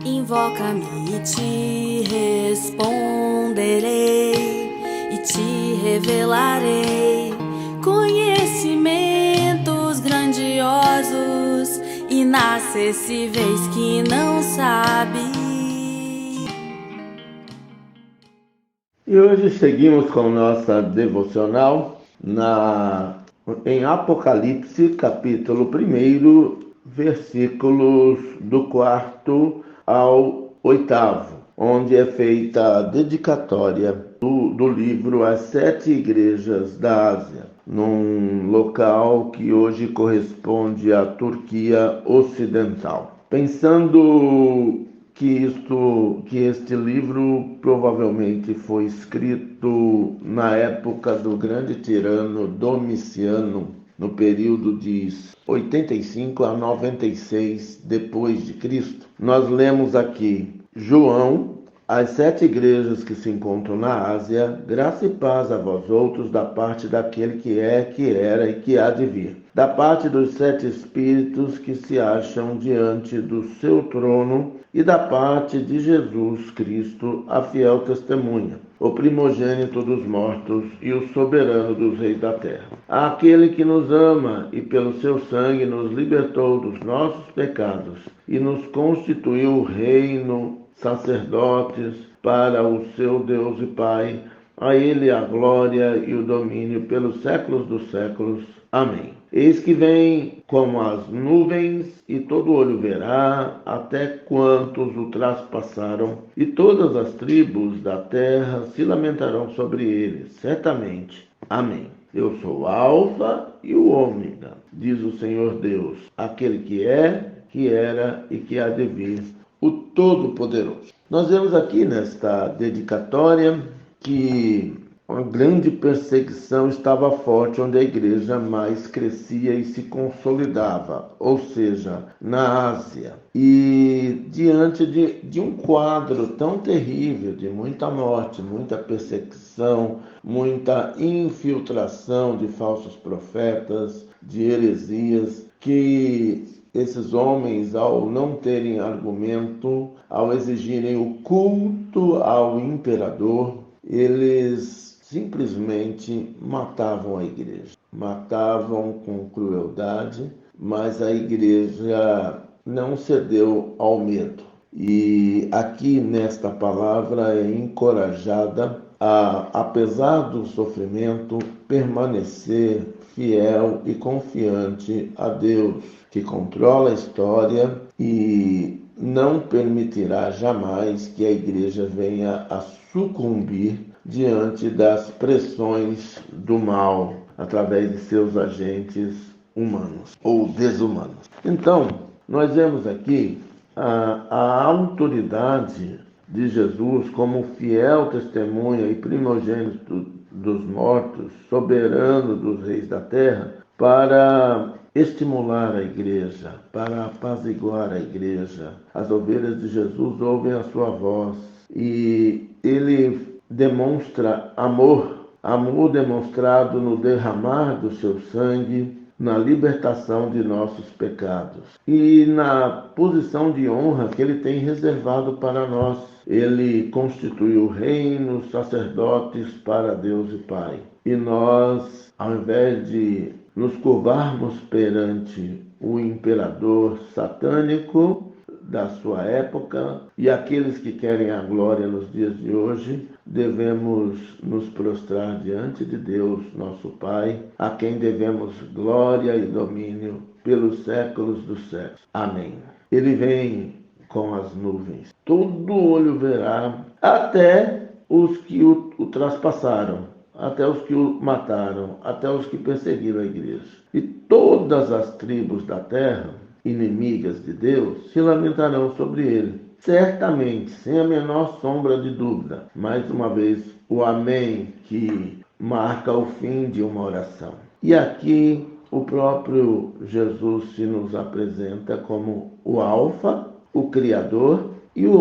Invoca-me e te responderei, e te revelarei conhecimentos grandiosos, inacessíveis que não sabe. E hoje seguimos com nossa devocional em Apocalipse, capítulo 1, versículos do 4 ao 8, onde é feita a dedicatória do livro às 7 igrejas da Ásia, num local que hoje corresponde à Turquia Ocidental. Pensando que este livro provavelmente foi escrito na época do grande tirano Domiciano, no período de 85 a 96 depois de Cristo. Nós lemos aqui: João, às 7 igrejas que se encontram na Ásia, graça e paz a vós outros da parte daquele que é, que era e que há de vir, da parte dos 7 espíritos que se acham diante do seu trono e da parte de Jesus Cristo, a fiel testemunha, o primogênito dos mortos e o soberano dos reis da terra. Aquele que nos ama e pelo seu sangue nos libertou dos nossos pecados e nos constituiu reino, sacerdotes para o seu Deus e Pai, a ele a glória e o domínio pelos séculos dos séculos. Amém. Eis que vem como as nuvens, e todo olho verá, até quantos o traspassaram, e todas as tribos da terra se lamentarão sobre ele, certamente. Amém. Eu sou o Alfa e o Ômega, diz o Senhor Deus, aquele que é, que era e que há de vir, o Todo-Poderoso. Nós vemos aqui nesta dedicatória que uma grande perseguição estava forte onde a igreja mais crescia e se consolidava, ou seja, na Ásia. E diante de um quadro tão terrível, de muita morte, muita perseguição, muita infiltração de falsos profetas, de heresias, que esses homens, ao não terem argumento, ao exigirem o culto ao imperador, eles simplesmente matavam a igreja. Matavam com crueldade, mas a igreja não cedeu ao medo. E aqui nesta palavra é encorajada a, apesar do sofrimento, permanecer fiel e confiante a Deus, que controla a história e não permitirá jamais que a igreja venha a sucumbir diante das pressões do mal através de seus agentes humanos ou desumanos. Então, nós vemos aqui a autoridade de Jesus como fiel testemunha e primogênito dos mortos, soberano dos reis da terra, para estimular a igreja, para apaziguar a igreja. As ovelhas de Jesus ouvem a sua voz e ele demonstra amor demonstrado no derramar do seu sangue, na libertação de nossos pecados e na posição de honra que ele tem reservado para nós. Ele constituiu reinos, sacerdotes para Deus e Pai. E nós, ao invés de nos curvarmos perante o imperador satânico da sua época e aqueles que querem a glória nos dias de hoje, devemos nos prostrar diante de Deus, nosso Pai, a quem devemos glória e domínio pelos séculos dos séculos. Amém. Ele vem com as nuvens. Todo olho verá, até os que o traspassaram, até os que o mataram, até os que perseguiram a igreja. E todas as tribos da terra, inimigas de Deus, se lamentarão sobre ele. Certamente, sem a menor sombra de dúvida. Mais uma vez, o amém que marca o fim de uma oração. E aqui o próprio Jesus se nos apresenta como o Alfa, o Criador, e o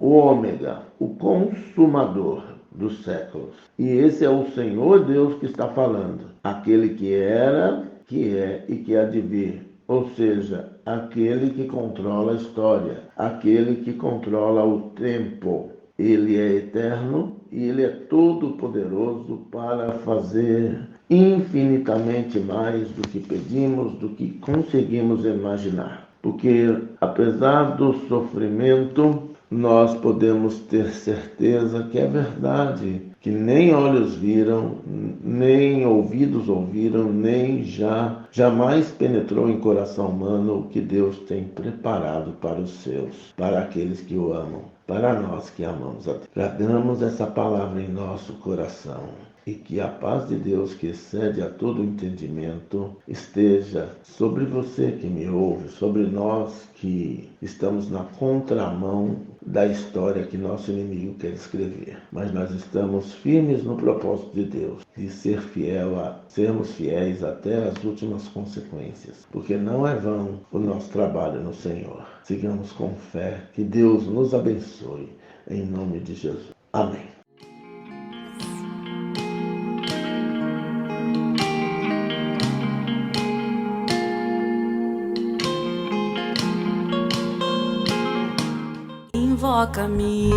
Ômega, o Consumador dos séculos. E esse é o Senhor Deus que está falando. Aquele que era, que é e que há de vir. Ou seja, aquele que controla a história, aquele que controla o tempo. Ele é eterno e ele é todo poderoso para fazer infinitamente mais do que pedimos, do que conseguimos imaginar. Porque apesar do sofrimento, nós podemos ter certeza que é verdade, que nem olhos viram, nem ouvidos ouviram, nem jamais penetrou em coração humano o que Deus tem preparado para os seus, para aqueles que o amam, para nós que amamos a Deus. Tragamos essa palavra em nosso coração e que a paz de Deus, que excede a todo entendimento, esteja sobre você que me ouve, sobre nós que estamos na contramão da história que nosso inimigo quer escrever. Mas nós estamos firmes no propósito de Deus, de sermos fiéis até as últimas consequências, porque não é vão o nosso trabalho no Senhor. Sigamos com fé, que Deus nos abençoe, em nome de Jesus. Amém. Invoca-me